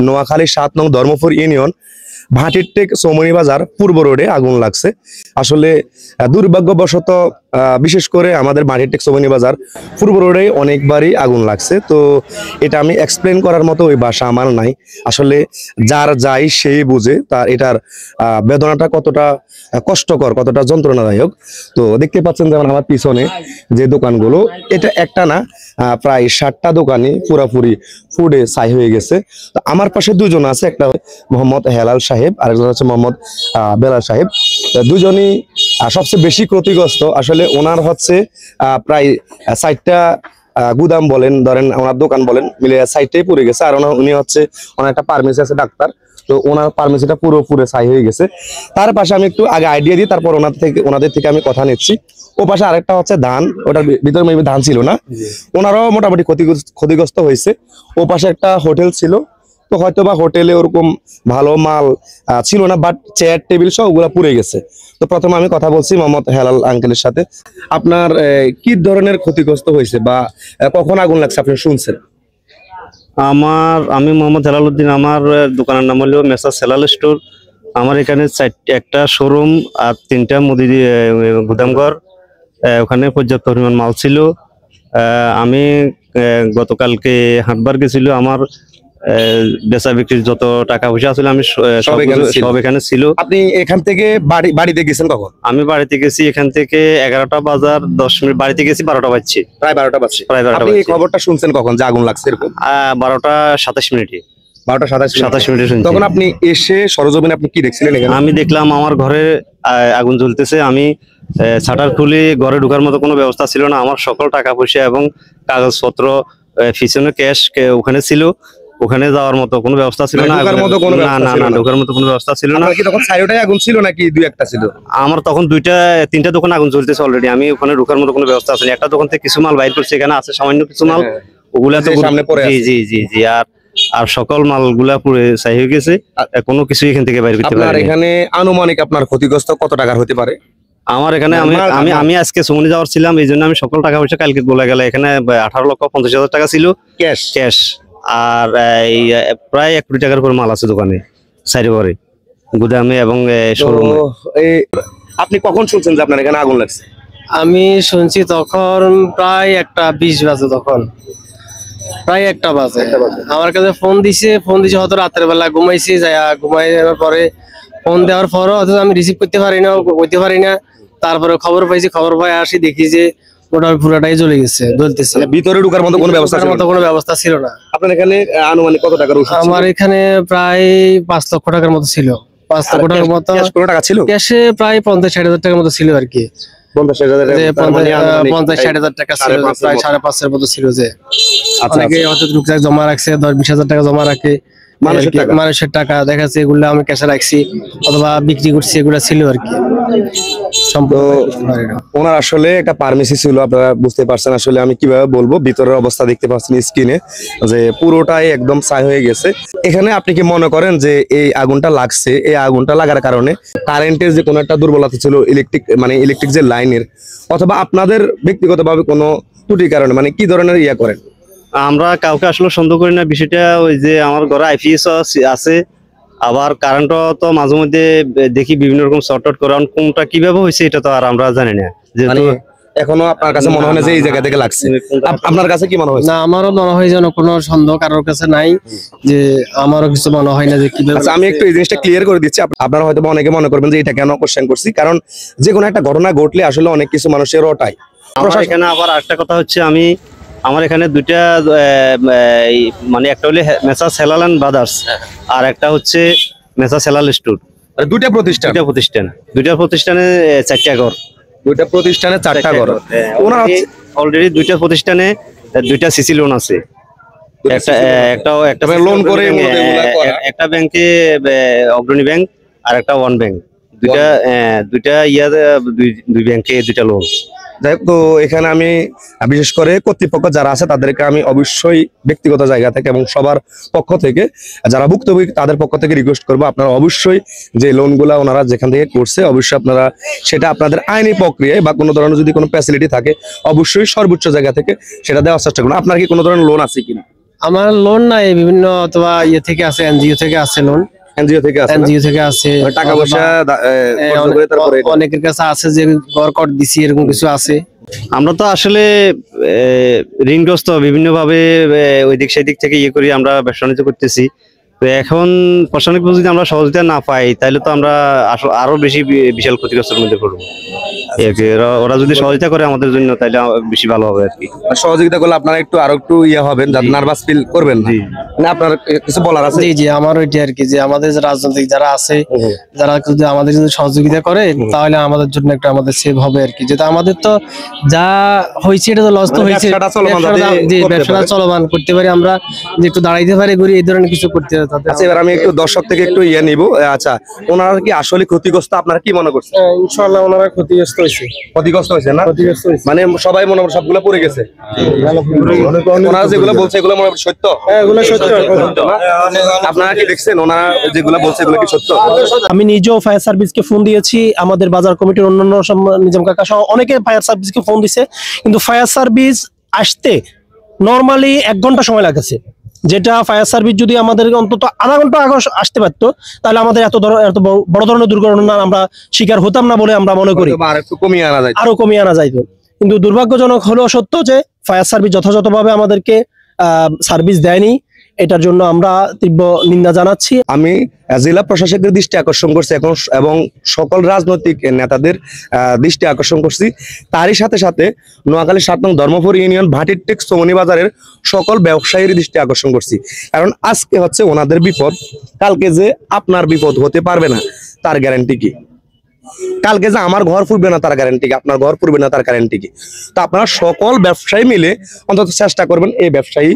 নোয়াখালী ৭ নং ধর্মপুর ইউনিয়ন ভাটিরটেক চৌমনি বাজার পূর্ব রোডে আগুন লাগছে। আসলে দুর্ভাগ্যবশত বিশেষ করে আমাদের ভাটিরটেক চৌমনি বাজার পূর্ব রোডে অনেকবারই আগুন লাগছে। তো এটা আমি এক্সপ্লেন করার মতো ওই ভাষা আমার নাই। আসলে যার যাই সেই বুঝে তার এটার বেদনাটা কতটা কষ্টকর, কতটা যন্ত্রণাদায়ক। তো দেখতে পাচ্ছেন যেমন আমার পিছনে যে দোকানগুলো, এটা একটা না প্রায় 60টা দোকানই পুরাপুরি ফুডে ছাই হয়ে গেছে। তো আমার পাশে দুজন আছে, একটা মোহাম্মদ হেলাল সাহেব, আরেকজন হচ্ছে মোহাম্মদ বেলাল সাহেব। দুজনই সবচেয়ে বেশি ক্ষতিগ্রস্ত। আসলে ওনার হচ্ছে প্রায় 60টা গুদাম বলেন, ধরেন ওনার দোকান বলেন, মিলে 60টাই পুড়ে গেছে। আর উনি হচ্ছে ওনার একটা ফার্মেসি আছে ডাক্তার, তো ওনার ফার্মেসিটা পুরো ছাই হয়ে গেছে। তার পাশে আমি একটু আগে আইডিয়া দিই, তারপর ওনাদের থেকে আমি কথা নিচ্ছি। ও পাশে আরেকটা হচ্ছে ধান, ওটার ভিতরে মেবি ধান ছিল না, ওনারাও মোটামুটি ক্ষতিগ্রস্ত হয়েছে। ও পাশে একটা হোটেল ছিল, তো হয়তো বা হোটেলে ওরকম ভালো মাল ছিল না, বাট চেয়ার টেবিল সব ওগুলা পুড়ে গেছে। তো প্রথমে আমি কথা বলছি মোহাম্মদ হেলাল আঙ্কেলের সাথে। আপনার কি ধরনের ক্ষতিগ্রস্ত হয়েছে বা কখন আগুন লাগছে আপনি শুনছেন? আমি মোহাম্মদ হেলাল উদ্দিন। আমার দোকানের নাম হলো মেসার্স হেলাল স্টোর। আমার এখানে একটা শোরুম আর 3টা মুদি গুদামঘর, ওখানে পর্যাপ্ত পরিমাণ মাল ছিল। আমি গতকালকে হাটবার গেছিল, আমার বেচা বিক্রির যত টাকা পয়সা আসলে আমি সব এখানে ছিল। আপনি এখান থেকে বাড়িতে গেছেন কখন? আমি বাড়িতে গেছি এখান থেকে 11টা বাজার 10 মিনিট, বাড়িতে গেছি 12টা বাজছে, প্রায় 12টা বাজছে। আপনি এই খবরটা শুনছেন কখন যে আগুন লাগছে? এরকম 12টা 27 মিনিটে। 12টা 27 মিনিটে শুনছি। তখন আপনি এসে সরজমিনে আপনি কি দেখছিলেন এখানে? আমি দেখলাম আমার ঘরে আগুন জ্বলতেছে। আমি শাটার খুলে ঘরে ঢোকার মতো কোনো ব্যবস্থা ছিল না। আমার সকল টাকা পয়সা এবং কাগজপত্র, পিছনে ক্যাশ ওখানে ছিল, ওখানে যাওয়ার মতো কোনো ব্যবস্থা ছিল না। ঢোকার মতো কোনো ব্যবস্থা ছিল না। কি তখন সাইডটাই আগুন ছিল নাকি দুই একটা ছিল? আমার তখন 3টা দোকান আগুন জ্বলতেছে অলরেডি। আমি ওখানে ঢোকার মতো কোনো ব্যবস্থা আছে না। একটা দোকান থেকে কিছু মাল বাইর করছে, এখানে আছে সামান্য কিছু মাল, ওগুলা তো সামনে পড়ে আছে। জি জি জি। আর সকল মালগুলা পুরো ছাই হয়ে গেছে, কোনো কিছু এখান থেকে বাইর করতে পারি না। এখানে আনুমানিক আপনার ক্ষতিগ্রস্ত কত টাকার হতে পারে? আমার এখানে আমি আজকে চৌমনি যাওয়ার ছিলাম, এই জন্য আমি সকল টাকা পয়সা কালকে বলে গেলে এখানে 18,50,000 টাকা ছিল ক্যাশ। আর এই প্রায় 1 কোটি টাকার উপর মাল আছে দোকানে, সাইডে ঘরে, গুদামে এবং শোরুমে। আপনি কখন শুনছেন যে আপনার এখানে আগুন লাগছে? আমি শুনছি তখন প্রায় 1:20 বাজে, তখন প্রায় 1টা বাজে। আমার কাছে ফোন দিছে হয়তো রাতের বেলা, ঘুমাইছি, ঘুমাই যাওয়ার পরে ফোন দেওয়ার পরও অথচ আমি রিসিভ করতে পারি না। তারপরে খবর পাই আসি, দেখি যে ওটা পুরোটাই জ্বলে গেছে, জ্বলতেছে। ভিতরে ঢোকার মতো কোনো ব্যবস্থা ছিল না। আপনার এখানে আনুমানিক কত টাকার ওষুধ? আমার এখানে প্রায় 5 লক্ষ টাকার মতো ছিল। 5 লক্ষ টাকার মতো টাকা ছিল ক্যাশে, প্রায় 50-60 টাকার মতো ছিল আর কি। 50-60 টাকা ছিল, প্রায় 5.5-এর মতো ছিল। যে অনেকে হয়তো টুকটাক জমা রাখছে, 10-20 টাকা জমা রাখে মানুষের টাকা, দেখাচ্ছে এগুলো আমি ক্যাশে রাখছি অথবা বিক্রি করছি, এগুলো ছিল আর কি। ওনার আসলে একটা ফার্মেসি ছিল, আপনারা বুঝতে পারছেন। আসলে আমি কিভাবে বলবো, ভিতরের অবস্থা দেখতে পাচ্ছেন স্ক্রিনে, যে পুরোটাই একদম ছাই হয়ে গেছে। এখানে আপনি কি মনে করেন যে এই আগুনটা লাগছে, এই আগুনটা লাগার কারণে কারেন্টের যে কোনো একটা দুর্বলতা ছিল, ইলেকট্রিক যে লাইনের, অথবা আপনাদের ব্যক্তিগতভাবে কোনো ত্রুটির কারণে, মানে কি ধরনের ইয়া করেন? আমরা কাউকে আসলে সন্দেহ করি না। বিষয়টা ওই যে আমার ঘরে আইপিএস আছে, আবার কারেন্টও তো মাঝে মধ্যে দেখি বিভিন্ন রকম শর্ট আউট করে, কোনটা কিভাবে হয়েছে এটা তো আর আমরা জানি না। যেহেতু এখনো আপনার কাছে মনে হয় না যে এই জায়গা থেকে লাগছে? আপনার কাছে কি মনে হয়? না, আমারও মনে হয় যেন কোনো সন্দেহ কারোর কাছে নাই, যে আমারও কিছু মনে হয় না যে কিভাবে। আমি একটু এই জিনিসটা ক্লিয়ার করে দিচ্ছি। আপনারা হয়তো অনেকে মনে করবেন যে এটা কেন কোশ্চেন করছি, কারণ যে কোনো একটা ঘটনা ঘটলে আসলে অনেক কিছু মানুষের রটায়। এখানে আবার আরেকটা কথা হচ্ছে, আমার এখানে দুইটা মানে একটা হলে মেসার্স হেলাল এন্ড ব্রাদার্স, আর একটা হচ্ছে মেসার্স হেলাল স্টোর। দুইটা প্রতিষ্ঠানে 4টা ঘর। দুইটা প্রতিষ্ঠানে 4টা ঘর। ওনার অলরেডি দুইটা প্রতিষ্ঠানে 2টা সিসি লোন আছে। একটা লোন করে একটা ব্যাংকে, অগ্রণী ব্যাংক, আর একটা ওয়ান ব্যাংক, দুই ব্যাংকে 2টা লোন। যাই হোক, তো এখানে আমি বিশেষ করে কর্তৃপক্ষ যারা আছে তাদেরকে আমি অবশ্যই ব্যক্তিগত জায়গা থেকে এবং সবার পক্ষ থেকে, যারা ভুক্তভোগী তাদের পক্ষ থেকে রিকোয়েস্ট করবো, আপনারা অবশ্যই যে লোনগুলা ওনারা যেখান থেকে করছে, অবশ্যই আপনারা সেটা আপনাদের আইনি প্রক্রিয়ায় বা কোনো ধরনের যদি কোনো ফ্যাসিলিটি থাকে, অবশ্যই সর্বোচ্চ জায়গা থেকে সেটা দেওয়ার চেষ্টা করুন। আপনার কি কোনো ধরনের লোন আছে কিনা? আমার লোন নাই, বিভিন্ন অথবা ইয়ে থেকে আছে, এনজিও থেকে আছে লোন, এনজিও থেকে আছে না? এনজিও থেকে আছে, টাকা পয়সা খরচ করে তারপরে এটা- অনেকের কাছে আছে যে ঘর কর দিছি, এরকম কিছু আছে। আমরা তো আসলে ঋণগ্রস্ত, বিভিন্ন ভাবে ওই দিক সেই দিক থেকে ইয়ে করি আমরা ব্যবসা বাণিজ্য করতেছি। তো এখন প্রশাসনিক যদি আমরা সহযোগিতা না পাই, তাহলে তো আমরা আরো বেশি বিশাল ক্ষতিগ্রস্তের মধ্যে পড়বো। এই আর কি, ওরা যদি সহযোগিতা করে আমাদের জন্য, তাহলে বেশি ভালো হবে আর কি। সহযোগিতা করলে আপনারা একটু আরো একটু ইয়ে হবেন, যাতে নার্ভাস ফিল করবেন না। জি। না আপনার কিছু বলার আছে? জি জি, আমার ওইটা আর কি, যে আমাদের যে রাজনৈতিক যারা আছে, যারা যদি আমাদের যদি সহযোগিতা করে, তাহলে আমাদের জন্য একটা আমাদের সেভ হবে আর কি। যেটা আমাদের তো যা হয়েছে এটা তো লস তো মানে হয়েছে, ব্যবসাটা চলমান জি করতে ব্যবসাটা পারে। চলমান করতে পারি আমরা, যে একটু দাঁড়াইতে পারি ঘুরি, এই ধরনের কিছু করতে হবে তাতে। আচ্ছা, এবার আমি একটু দর্শক থেকে একটু ইয়ে নিব। আচ্ছা, ওনারা কি আসলে ক্ষতিগ্রস্ত, আপনারা কি মনে করছেন? ইনশাআল্লাহ ওনারা ক্ষতিগ্রস্ত হয়েছে, ক্ষতিগ্রস্ত হয়েছে না? ক্ষতিগ্রস্ত হয়েছে। মানে সবাই মনে হয় সবগুলো পড়ে গেছে। ওনারা যেগুলো বলছে এগুলো মনে হয় সত্য? এগুলো সত্য। সত্য না? আপনারা কি দেখছেন ওনারা যেগুলো বলছে এগুলো কি সত্য? আমি নিজেও ফায়ার সার্ভিসকে ফোন দিয়েছি, আমাদের বাজার কমিটির অন্যান্য নিজাম কাকা সহ অনেকে ফায়ার সার্ভিসকে ফোন দিছে, কিন্তু ফায়ার সার্ভিস আসতে নর্মালি 1 ঘন্টা সময় লাগেছে। যেটা ফায়ার সার্ভিস যদি আমাদের অন্তত আধা ঘন্টা আগে আসতে পারতো, তাহলে আমাদের এত বড় ধরনের দুর্ঘটনার আমরা শিকার হতাম না বলে আমরা মনে করি, আর একটু কমিয়ে আনা যায়। আরো কমিয়ে আনা যাইতো। কিন্তু দুর্ভাগ্যজনক হলেও সত্য যে ফায়ার সার্ভিস যথাযথভাবে আমাদেরকে সার্ভিস দেয়নি, এটার জন্য আমরা তীব্র নিন্দা জানাচ্ছি। আমি জেলা প্রশাসকের দৃষ্টি আকর্ষণ করছি এখন, এবং সকল রাজনৈতিক নেতাদের দৃষ্টি আকর্ষণ করছি। তারই সাথে সাথে নোয়াখালী 7 নং ধর্মপুর ইউনিয়ন ভাটিরটেক চৌমনি বাজারের সকল ব্যবসায়ীর দৃষ্টি আকর্ষণ করছি। কারণ আজকে হচ্ছে ওনাদের বিপদ, কালকে যে আপনার বিপদ হতে পারবে না তার গ্যারান্টি কি? কালকে যে আমার ঘর পুড়বে না তার গ্যারান্টি কি? আপনার ঘর পুড়বে না তার গ্যারান্টি কি? তো আপনারা সকল ব্যবসায়ী মিলে অন্তত চেষ্টা করবেন এই ব্যবসায়ী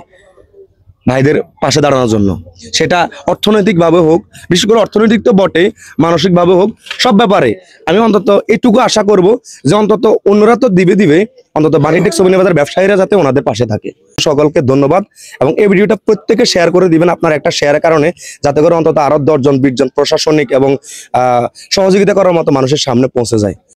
ভাইদের পাশে দাঁড়ানোর জন্য। সেটা অর্থনৈতিক ভাবে হোক, বিশেষ করে অর্থনৈতিক তো বটে, মানসিক ভাবে হোক, সব ব্যাপারে আমি অন্তত এটুকু আশা করব যে অন্তত অন্যরা তো দিবে, অন্তত ভাটিরটেক চৌমনি বাজার ব্যবসায়ীরা যাতে ওনাদের পাশে থাকে। সকলকে ধন্যবাদ, এবং এই ভিডিওটা প্রত্যেকে শেয়ার করে দিবেন আপনার একটা শেয়ারের কারণে, যাতে করে অন্তত আরো 10 জন 20 জন প্রশাসনিক এবং সহযোগিতা করার মতো মানুষের সামনে পৌঁছে যায়।